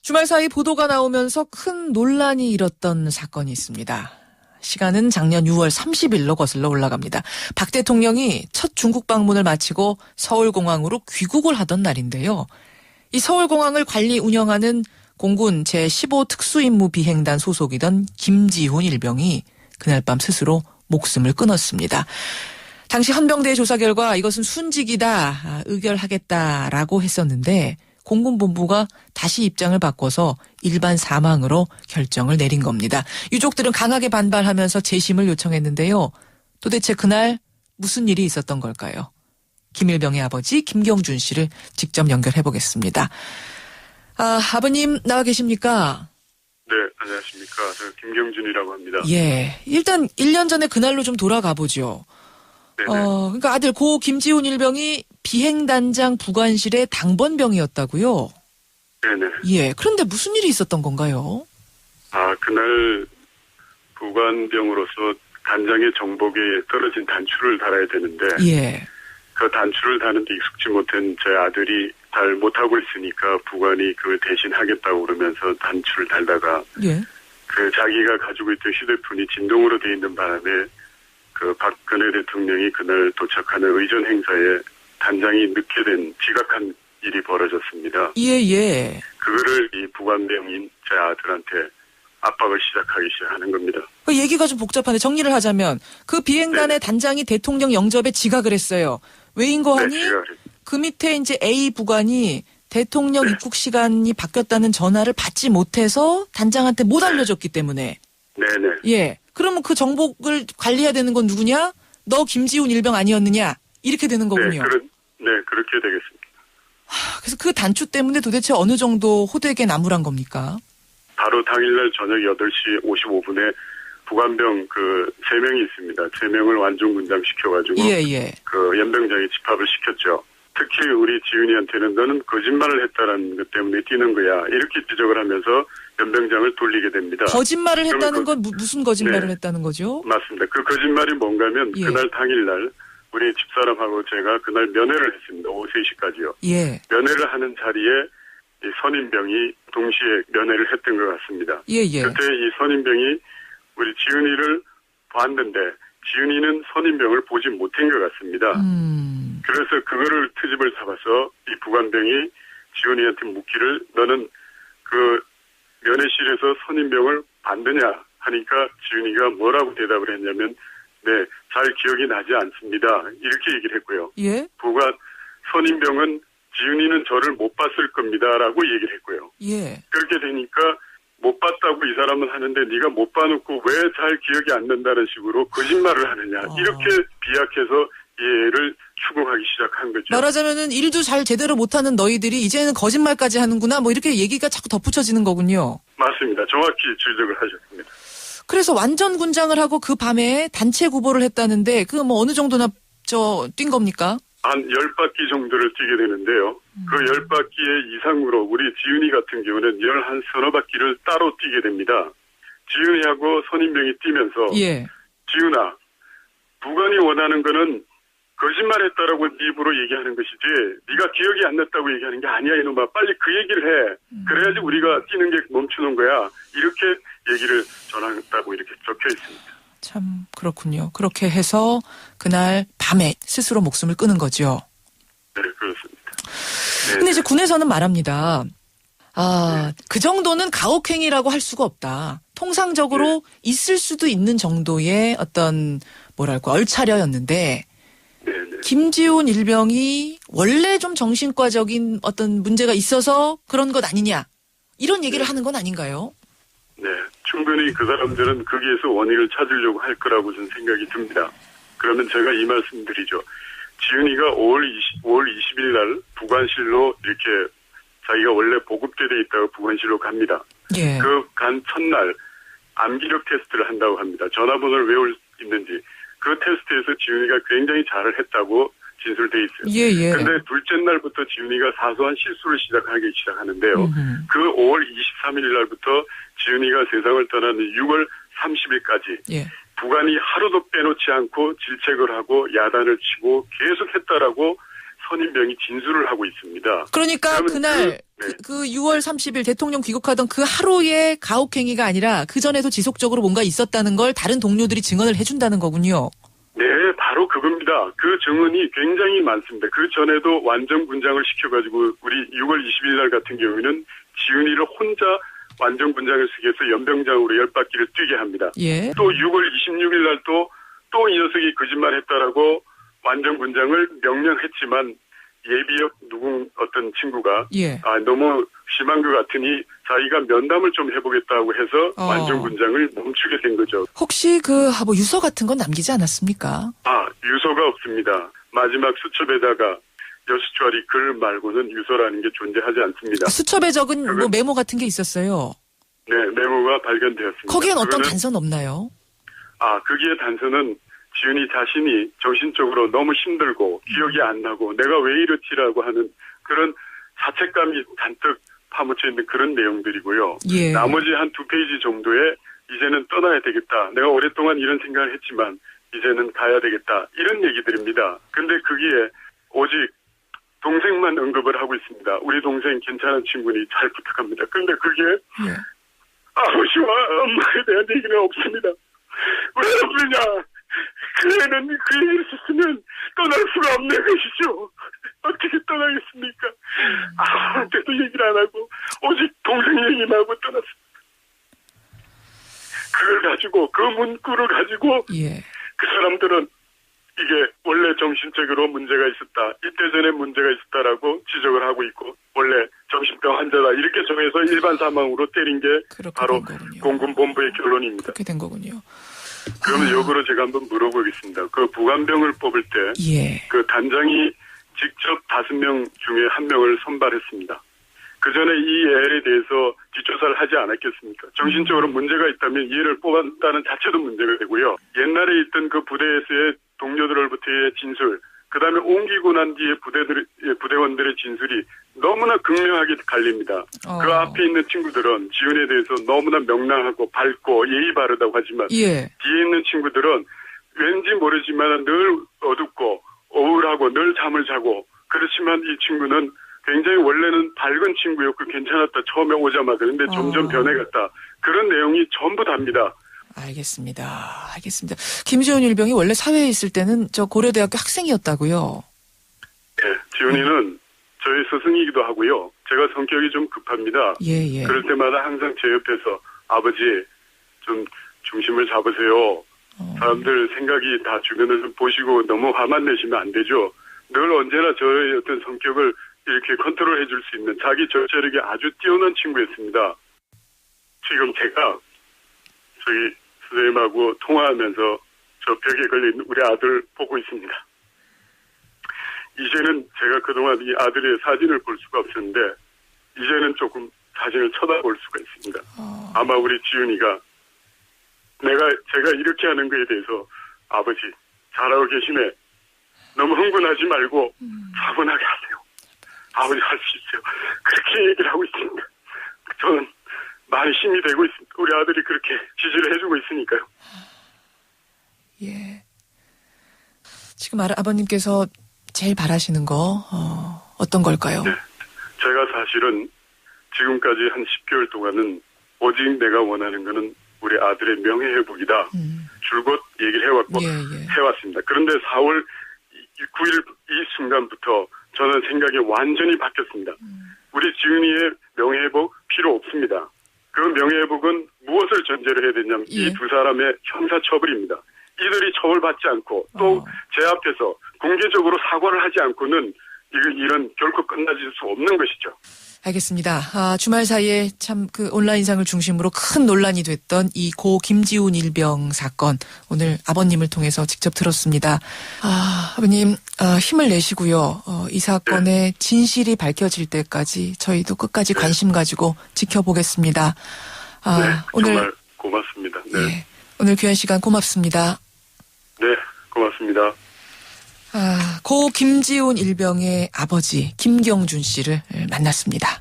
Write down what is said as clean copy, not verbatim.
주말 사이 보도가 나오면서 큰 논란이 일었던 사건이 있습니다. 시간은 작년 6월 30일로 거슬러 올라갑니다. 박 대통령이 첫 중국 방문을 마치고 서울공항으로 귀국을 하던 날인데요. 이 서울공항을 관리 운영하는 공군 제15 특수임무 비행단 소속이던 김지훈 일병이 그날 밤 스스로 목숨을 끊었습니다. 당시 헌병대의 조사 결과 이것은 순직이다, 의결하겠다라고 했었는데 공군본부가 다시 입장을 바꿔서 일반 사망으로 결정을 내린 겁니다. 유족들은 강하게 반발하면서 재심을 요청했는데요. 도대체 그날 무슨 일이 있었던 걸까요? 김일병의 아버지 김경준 씨를 직접 연결해 보겠습니다. 아버님 나와 계십니까? 네, 안녕하십니까. 저 김경준이라고 합니다. 예, 일단 1년 전에 그날로 좀 돌아가 보죠. 그러니까 아들 고 김지훈 일병이 비행단장 부관실의 당번병이었다고요? 네네. 예, 그런데 무슨 일이 있었던 건가요? 그날 부관병으로서 단장의 정복에 떨어진 단추를 달아야 되는데, 예. 그 단추를 다는데 익숙지 못한 제 아들이 잘 못하고 있으니까 부관이 그 대신 하겠다고 그러면서 단추를 달다가, 예. 그 자기가 가지고 있던 휴대폰이 진동으로 돼 있는 바람에 그 박근혜 대통령이 그날 도착하는 의전 행사에 단장이 늦게 된 지각한 일이 벌어졌습니다. 예. 그거를 이 부관병인 제 아들한테 압박을 시작하는 겁니다. 그 얘기가 좀 복잡한데 정리를 하자면 그 비행단의 단장이 대통령 영접에 지각을 했어요. 왜인고 하니 그 밑에 이제 A 부관이 대통령 입국 시간이 바뀌었다는 전화를 받지 못해서 단장한테 못 알려줬기 때문에. 네네. 예. 그러면 그 정복을 관리해야 되는 건 누구냐? 너 김지훈 일병 아니었느냐? 이렇게 되는 거군요. 그렇게 되겠습니다. 그래서 그 단추 때문에 도대체 어느 정도 호되게 나무란 겁니까? 바로 당일날 저녁 8시 55분에 부관병 3명이 있습니다. 3명을 완전군장 시켜가지고 예. 그 연병장에 집합을 시켰죠. 특히 우리 지훈이한테는 너는 거짓말을 했다라는 것 때문에 뛰는 거야. 이렇게 지적을 하면서 연병장을 돌리게 됩니다. 거짓말을 했다는 건 무슨 거짓말을 했다는 거죠? 맞습니다. 그 거짓말이 뭔가면 그날 당일날 우리 집사람하고 제가 그날 면회를 했습니다. 오후 3시까지요. 예. 면회를 하는 자리에 이 선임병이 동시에 면회를 했던 것 같습니다. 예. 그때 이 선임병이 우리 지은이를 봤는데 지은이는 선임병을 보지 못한 것 같습니다. 그래서 그거를 트집을 잡아서 이 부관병이 지은이한테 묻기를 너는 그 면회실에서 선임병을 봤느냐 하니까 지은이가 뭐라고 대답을 했냐면 네, 잘 기억이 나지 않습니다. 이렇게 얘기를 했고요. 예? 선임병은 지은이는 저를 못 봤을 겁니다라고 얘기를 했고요. 예. 그렇게 되니까 못 봤다고 이 사람은 하는데 네가 못 봐놓고 왜 잘 기억이 안 난다는 식으로 거짓말을 하느냐. 이렇게 비약해서 얘를 추궁하기 시작한 거죠. 말하자면은 일도 잘 제대로 못하는 너희들이 이제는 거짓말까지 하는구나. 뭐 이렇게 얘기가 자꾸 덧붙여지는 거군요. 맞습니다. 정확히 지적을 하셨습니다. 그래서 완전 군장을 하고 그 밤에 단체 구보를 했다는데 그 뭐 어느 정도나 뛴 겁니까? 한 10바퀴 정도를 뛰게 되는데요. 그 10바퀴의 이상으로 우리 지은이 같은 경우는 11서너 바퀴를 따로 뛰게 됩니다. 지은이하고 선임병이 뛰면서 지은아, 부관이 원하는 거는 거짓말했다라고 네 입으로 얘기하는 것이지 네가 기억이 안 났다고 얘기하는 게 아니야 이놈아. 빨리 그 얘기를 해. 그래야지 우리가 뛰는 게 멈추는 거야. 이렇게 얘기를 전했다고 이렇게 적혀 있습니다. 참 그렇군요. 그렇게 해서 그날 밤에 스스로 목숨을 끊은 거죠. 네, 그렇습니다. 근데 이제 군에서는 말합니다. 그 정도는 가혹행위라고 할 수가 없다. 통상적으로 있을 수도 있는 정도의 어떤 뭐랄까 얼차려였는데 김지훈 일병이 원래 좀 정신과적인 어떤 문제가 있어서 그런 것 아니냐. 이런 얘기를 하는 건 아닌가요? 네, 충분히 그 사람들은 거기에서 원인을 찾으려고 할 거라고 저는 생각이 듭니다. 그러면 제가 이 말씀 드리죠. 지은이가 5월 20일 날 부관실로 이렇게 자기가 원래 보급되어 있다가 부관실로 갑니다. 예. 그 간 첫날 암기력 테스트를 한다고 합니다. 전화번호를 외울 수 있는지. 그 테스트에서 지은이가 굉장히 잘을 했다고 진술돼 있어요. 예. 근데 둘째 날부터 지은이가 사소한 실수를 시작하기 시작하는데요. 그 5월 23일 날부터 지은이가 세상을 떠나는 6월 30일까지 부관이 하루도 빼놓지 않고 질책을 하고 야단을 치고 계속 했다라고 선임병이 진술을 하고 있습니다. 그러니까 그날 그 6월 30일 대통령 귀국하던 그 하루의 가혹행위가 아니라 그전에도 지속적으로 뭔가 있었다는 걸 다른 동료들이 증언을 해준다는 거군요. 네, 바로 그겁니다. 그 증언이 굉장히 많습니다. 그 전에도 완전 군장을 시켜가지고 우리 6월 20일 날 같은 경우에는 지은이를 혼자 완전 군장을 쓰게 해서 연병장으로 10바퀴를 뛰게 합니다. 예. 또 6월 26일 날 또 이 녀석이 거짓말했다라고 완전 군장을 명령했지만 예비역 어떤 친구가 너무 심한 것 같으니 자기가 면담을 좀 해보겠다고 해서 완전 군장을 멈추게 된 거죠. 혹시 유서 같은 건 남기지 않았습니까? 유서가 없습니다. 마지막 수첩에다가 여수주아리 글 말고는 유서라는 게 존재하지 않습니다. 수첩에 적은 메모 같은 게 있었어요? 네, 메모가 발견되었습니다. 거기엔 어떤 단서는 없나요? 거기에 단서는 지은이 자신이 정신적으로 너무 힘들고 기억이 안 나고 내가 왜 이렇지라고 하는 그런 자책감이 잔뜩 파묻혀 있는 그런 내용들이고요. 예. 나머지 한 2페이지 정도에 이제는 떠나야 되겠다. 내가 오랫동안 이런 생각을 했지만 이제는 가야 되겠다. 이런 얘기들입니다. 근데 거기에 오직 동생만 언급을 하고 있습니다. 우리 동생 괜찮은 친구니 잘 부탁합니다. 근데 그게 아버지와 엄마에 대한 얘기는 없습니다. 왜 없느냐? 그 애는 그 애를 썼으면 떠날 수가 없는 것이죠. 어떻게 떠나겠습니까? 아무한테도 얘기를 안 하고 오직 동생 얘기만 하고 떠났습니다. 그걸 가지고 그 문구를 가지고 그 사람들은 이게 원래 정신적으로 문제가 있었다. 이때 전에 문제가 있었다라고 지적을 하고 있고 원래 정신병 환자다. 이렇게 정해서 일반 사망으로 때린 게 바로 공군본부의 결론입니다. 그렇게 된 거군요. 그러면 역으로 제가 한번 물어보겠습니다. 그 부관병을 뽑을 때 그 단장이 직접 5명 중에 1명을 선발했습니다. 그 전에 이 애에 대해서 뒷조사를 하지 않았겠습니까? 정신적으로 문제가 있다면 이 애를 뽑았다는 자체도 문제가 되고요. 옛날에 있던 그 부대에서의 동료들로부터의 진술, 그 다음에 옮기고 난 뒤에 부대원들의 진술이 너무나 극명하게 갈립니다. 그 앞에 있는 친구들은 지은에 대해서 너무나 명랑하고 밝고 예의 바르다고 하지만 뒤에 있는 친구들은 왠지 모르지만 늘 어둡고 우울하고 늘 잠을 자고 그렇지만 이 친구는 굉장히 원래는 밝은 친구였고 괜찮았다. 처음에 오자마자. 근데 점점 변해갔다. 그런 내용이 전부 답니다. 알겠습니다. 김지훈 일병이 원래 사회에 있을 때는 저 고려대학교 학생이었다고요? 네. 지훈이는 저희 스승이기도 하고요. 제가 성격이 좀 급합니다. 그럴 때마다 항상 제 옆에서 아버지 좀 중심을 잡으세요. 사람들 생각이 다 주변을 좀 보시고 너무 화만 내시면 안 되죠. 늘 언제나 저의 어떤 성격을 이렇게 컨트롤해 줄 수 있는 자기 절제력이 아주 뛰어난 친구였습니다. 지금 제가 저희 선생님하고 통화하면서 저 벽에 걸린 우리 아들 보고 있습니다. 이제는 제가 그동안 이 아들의 사진을 볼 수가 없었는데 이제는 조금 사진을 쳐다볼 수가 있습니다. 아마 우리 지훈이가 제가 이렇게 하는 거에 대해서 아버지 잘하고 계시네. 너무 흥분하지 말고 차분하게 하세요. 아버지 할 수 있어요. 그렇게 얘기를 하고 있습니다. 저는 많이 힘이 되고 있습니다. 우리 아들이 그렇게 지지를 해주고 있으니까요. 지금 아버님께서 제일 바라시는 거 어떤 걸까요? 네. 제가 사실은 지금까지 한 10개월 동안은 오직 내가 원하는 거는 우리 아들의 명예회복이다. 줄곧 얘기를 해왔습니다. 그런데 4월 9일 이 순간부터 저는 생각이 완전히 바뀌었습니다. 우리 지은이의 명예회복 필요 없습니다. 그 명예회복은 무엇을 전제로 해야 되냐면 이 두 사람의 형사처벌입니다. 이들이 처벌받지 않고 또 제 앞에서 공개적으로 사과를 하지 않고는 이런 결코 끝나질 수 없는 것이죠. 알겠습니다. 주말 사이에 참 그 온라인상을 중심으로 큰 논란이 됐던 이 고 김지훈 일병 사건 오늘 아버님을 통해서 직접 들었습니다. 아버님 힘을 내시고요. 이 사건의 진실이 밝혀질 때까지 저희도 끝까지 관심 가지고 지켜보겠습니다. 오늘 정말 고맙습니다. 네. 오늘 귀한 시간 고맙습니다. 네, 고맙습니다. 고 김지훈 일병의 아버지 김경준 씨를 만났습니다.